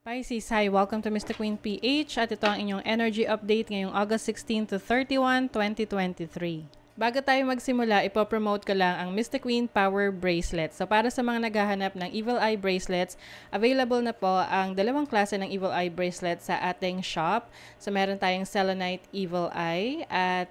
Pisces, hi! Welcome to Mr. Queen PH at ito ang inyong energy update ngayong August 16 to 31, 2023. Bago tayo magsimula, ipopromote ko lang ang Mr. Queen Power Bracelet. So para sa mga naghahanap ng Evil Eye Bracelets, available na po ang dalawang klase ng Evil Eye Bracelet sa ating shop. So meron tayong Selenite Evil Eye at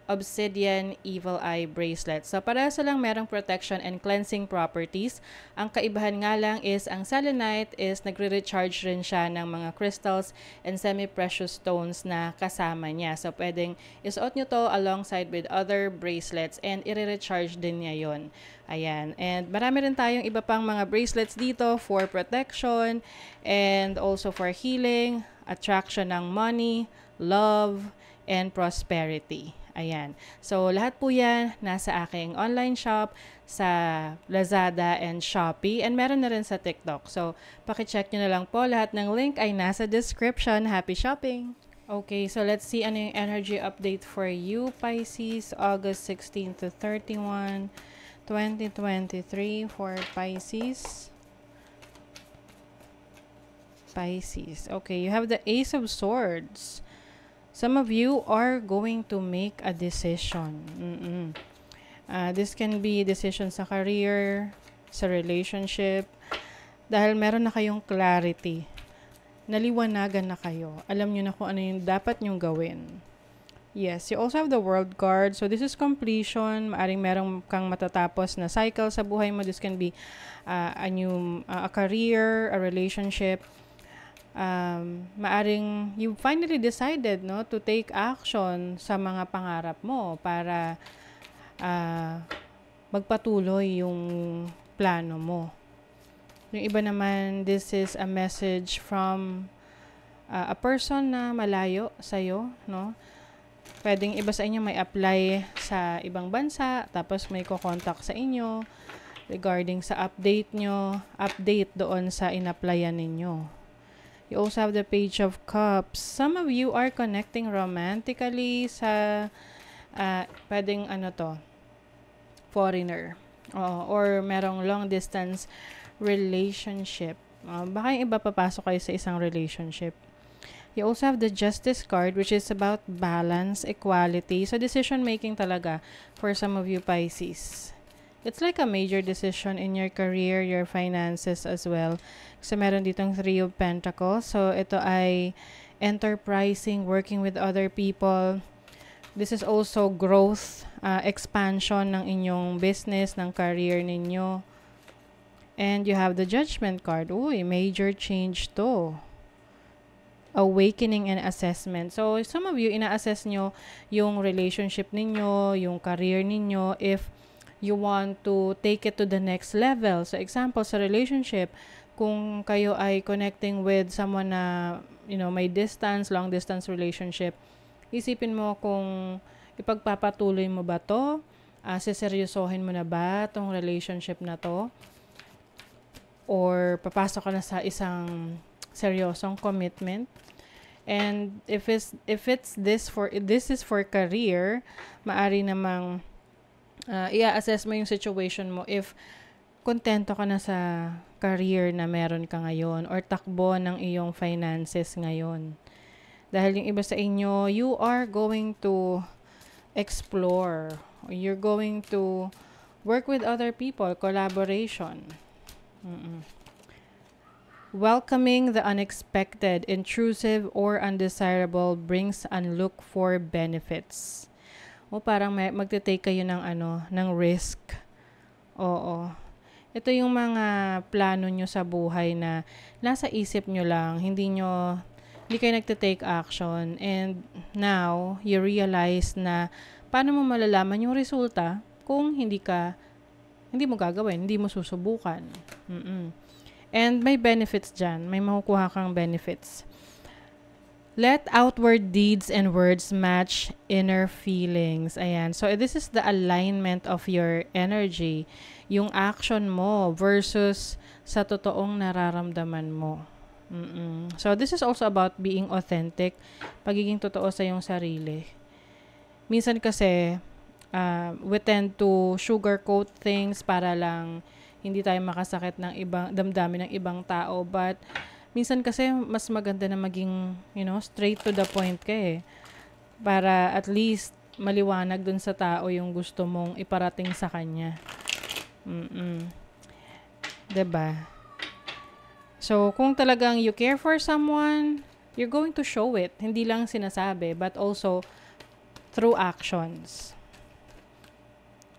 Obsidian Evil Eye Bracelet. So parehas lang merong protection and cleansing properties. Ang kaibahan nga lang is ang selenite is nagre-recharge rin siya ng mga crystals and semi-precious stones na kasama niya. So pwedeng isuot nyo to alongside with other bracelets and i-recharge din niya yon. Ayan. And marami rin tayong iba pang mga bracelets dito for protection and also for healing, attraction ng money, love, and prosperity. Ayan. So, lahat po yan nasa aking online shop sa Lazada and Shopee. And meron na rin sa TikTok. So, pakicheck nyo na lang po. Lahat ng link ay nasa description. Happy shopping! Okay, so let's see ano yung energy update for you, Pisces. August 16 to 31, 2023 for Pisces. Pisces. Okay, you have the Ace of Swords. Some of you are going to make a decision. This can be decision sa career, sa relationship, dahil meron na kayong clarity. Naliwanagan na kayo. Alam nyo na kung ano yung dapat nyong gawin. Yes, you also have the World card. So this is completion. Maaring meron kang matatapos na cycle sa buhay mo. This can be a career, a relationship. Maaring you finally decided to take action sa mga pangarap mo para magpatuloy yung plano mo. Yung iba naman, this is a message from a person na malayo sa'yo, no? Pwedeng iba sa inyo may apply sa ibang bansa, tapos may ko-contact sa inyo regarding sa update doon sa in-applyan ninyo. You also have the Page of Cups. Some of you are connecting romantically sa pwedeng foreigner. Or merong long distance relationship. Baka yung iba papasok kayo sa isang relationship. You also have the Justice card, which is about balance, equality. So decision making talaga for some of you, Pisces. It's like a major decision in your career, your finances as well. Kasi meron ditong Three of Pentacles. So, ito ay enterprising, working with other people. This is also growth, expansion ng inyong business, ng career ninyo. And you have the Judgment card. Uy, major change to. Awakening and assessment. So, some of you, ina-assess nyo yung relationship ninyo, yung career ninyo, if you want to take it to the next level. So, example, sa relationship, kung kayo ay connecting with someone na, may distance, long distance relationship, isipin mo kung ipagpapatuloy mo ba to? Seseryosohin mo na ba tong relationship na to? Or papasok ka na sa isang seryosong commitment? And if this is for career, maari namang i-assess mo yung situation mo if kontento ka na sa career na meron ka ngayon or takbo ng iyong finances ngayon. Dahil yung iba sa inyo, you are going to explore. You're going to work with other people, collaboration. Welcoming the unexpected, intrusive, or undesirable brings unlooked for benefits. O parang magte-take kayo ng risk. Oo. Ito yung mga plano nyo sa buhay na nasa isip nyo lang, hindi kayo nagte-take action, and now you realize na paano mo malalaman yung resulta kung hindi mo gagawin, hindi mo susubukan. And may benefits dyan, may makukuha kang benefits. Let outward deeds and words match inner feelings. Ayan. So, this is the alignment of your energy. Yung action mo versus sa totoong nararamdaman mo. So, this is also about being authentic. Pagiging totoo sa iyong sarili. Minsan kasi, we tend to sugarcoat things para lang hindi tayo makasakit ng ibang damdamin ng ibang tao. But, minsan kasi mas maganda na maging, straight to the point ka eh. Para at least maliwanag dun sa tao yung gusto mong iparating sa kanya. 'Di ba? So, kung talagang you care for someone, you're going to show it. Hindi lang sinasabi, but also through actions.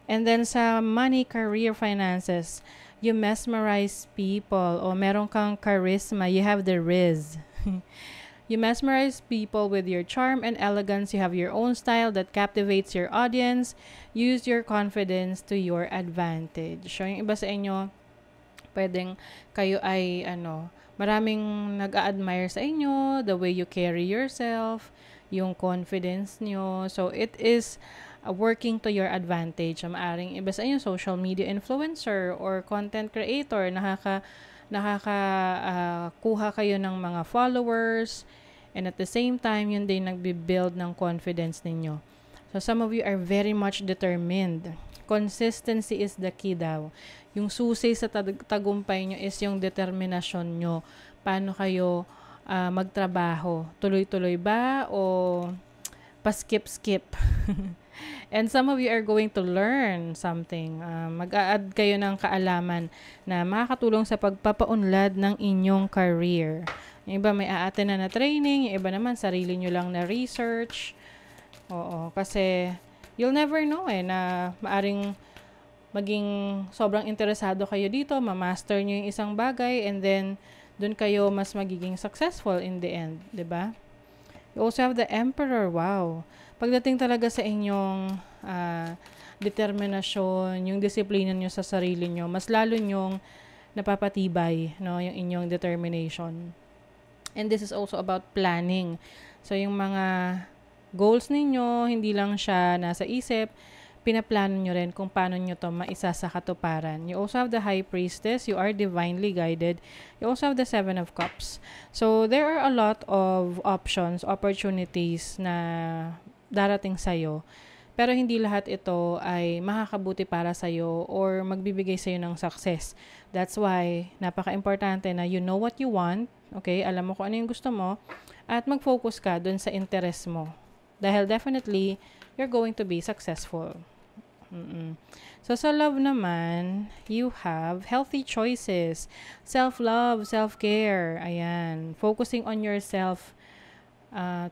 And then sa money, career, finances, you mesmerize people o meron kang charisma, you have the riz. You mesmerize people with your charm and elegance. You have your own style that captivates your audience. Use your confidence to your advantage. So, yung iba sa inyo, pwedeng kayo ay, maraming nag-a-admire sa inyo, the way you carry yourself, yung confidence nyo. So, it is working to your advantage. Maaring iba sa inyo, social media influencer or content creator, kuha kayo ng mga followers, and at the same time, yun din nagbi-build ng confidence ninyo. So, some of you are very much determined. Consistency is the key daw. Yung susi sa tagumpay nyo is yung determinasyon nyo. Paano kayo magtrabaho? Tuloy-tuloy ba o pa-skip-skip? And some of you are going to learn something. Mag-a-add kayo ng kaalaman na makakatulong sa pagpapaunlad ng inyong career. Yung iba may a-attend na training, yung iba naman sarili nyo lang na research. Oo, kasi you'll never know na maaring maging sobrang interesado kayo dito, ma-master nyo yung isang bagay, and then dun kayo mas magiging successful in the end, 'di ba? You also have the Emperor. Wow. Pagdating talaga sa inyong determinasyon, yung disiplina nyo sa sarili nyo, mas lalo nyong napapatibay, no, yung inyong determination. And this is also about planning. So, yung mga goals ninyo, hindi lang siya nasa isip, pinaplano nyo rin kung paano nyo to maisa sa katuparan. You also have the High Priestess. You are divinely guided. You also have the Seven of Cups. So, there are a lot of options, opportunities na darating sa'yo. Pero hindi lahat ito ay makakabuti para sa'yo or magbibigay sa'yo ng success. That's why, napaka-importante na you know what you want, okay? Alam mo kung ano yung gusto mo, at mag-focus ka dun sa interest mo. Dahil definitely, you're going to be successful. So, sa love naman, you have healthy choices, self-love, self-care, ayan, focusing on yourself,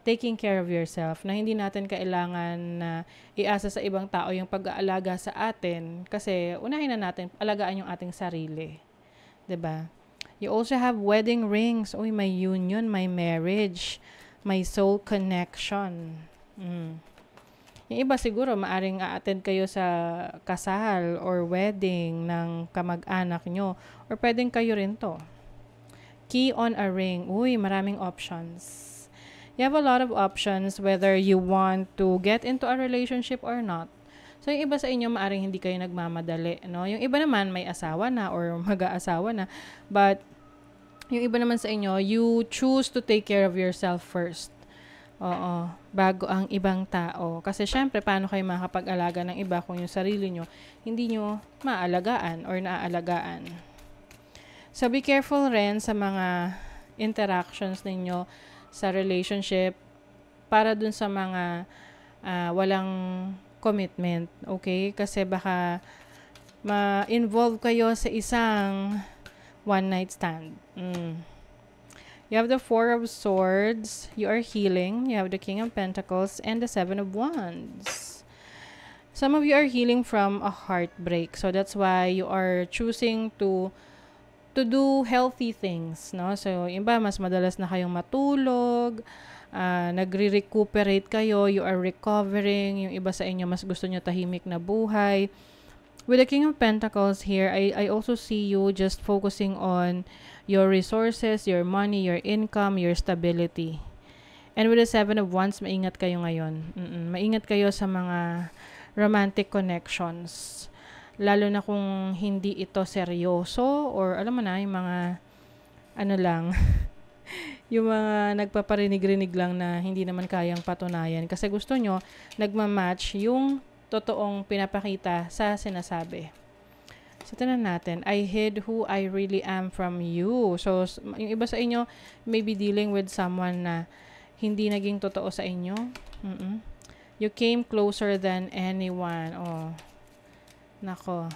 taking care of yourself, na hindi natin kailangan na iasa sa ibang tao yung pag-aalaga sa atin, kasi unahin na natin, alagaan yung ating sarili. 'Di ba? You also have wedding rings. Uy, may union, may marriage, may soul connection. Yung iba siguro, maaring a-attend kayo sa kasal or wedding ng kamag-anak nyo. Or pwedeng kayo rin to. Key on a ring. Uy, maraming options. You have a lot of options whether you want to get into a relationship or not. So, yung iba sa inyo, maaring hindi kayo nagmamadali. No? Yung iba naman, may asawa na or mag-aasawa na. But, yung iba naman sa inyo, you choose to take care of yourself first. Oo, bago ang ibang tao. Kasi syempre, paano kayo makakapag-alaga ng iba kung yung sarili nyo, hindi nyo maalagaan or naaalagaan. So, be careful rin sa mga interactions ninyo sa relationship para dun sa mga walang commitment. Okay? Kasi baka ma-involve kayo sa isang one-night stand. You have the Four of Swords. You are healing. You have the King of Pentacles and the Seven of Wands. Some of you are healing from a heartbreak. So that's why you are choosing to do healthy things, no? So, iba, mas madalas na kayong matulog, nagre-recuperate kayo, you are recovering. Yung iba sa inyo, mas gusto nyo tahimik na buhay. With the King of Pentacles here, I also see you just focusing on your resources, your money, your income, your stability. And with the Seven of Wands, maingat kayo ngayon. Maingat kayo sa mga romantic connections. Lalo na kung hindi ito seryoso or alam mo na, yung mga yung mga nagpaparinig-rinig lang na hindi naman kayang patunayan. Kasi gusto nyo, nagmamatch yung totoong pinapakita sa sinasabi. So, tinan natin. I hid who I really am from you. So, yung iba sa inyo may be dealing with someone na hindi naging totoo sa inyo. You came closer than anyone. Oh, nako.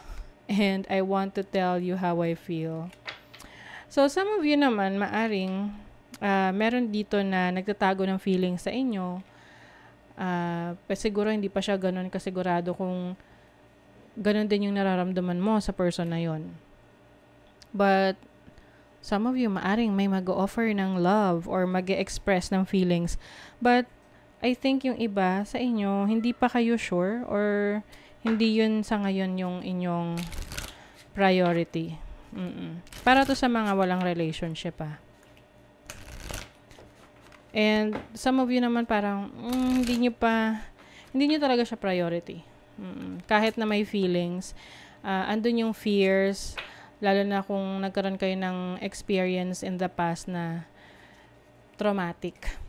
And I want to tell you how I feel. So, some of you naman, maaring meron dito na nagtatago ng feelings sa inyo. Siguro hindi pa siya ganun kasigurado kung ganun din yung nararamdaman mo sa person na yon. But, some of you, maaring may mag-offer ng love or mag-express ng feelings. But, I think yung iba sa inyo, hindi pa kayo sure or hindi yun sa ngayon yung inyong priority. Para to sa mga walang relationship And some of you naman parang hindi nyo talaga siya priority. Kahit na may feelings, andun yung fears, lalo na kung nagkaroon kayo ng experience in the past na traumatic.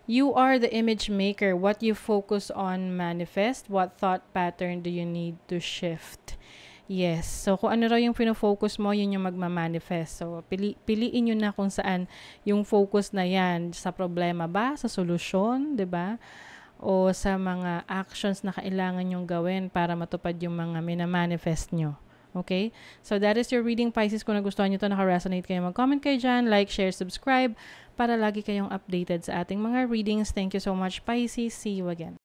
You are the image maker. What you focus on manifest. What thought pattern do you need to shift? Yes. So, kung ano raw yung pinofocus mo, yun yung magmamanifest. So, piliin nyo na kung saan yung focus na yan. Sa problema ba? Sa solusyon? 'Di ba? O sa mga actions na kailangan nyong gawin para matupad yung mga minamanifest nyo. Okay? So, that is your reading, Pisces. Kung nagustuhan nyo ito, naka-resonate kayo, mag-comment kayo dyan, like, share, subscribe, para lagi kayong updated sa ating mga readings. Thank you so much, Pisces. See you again.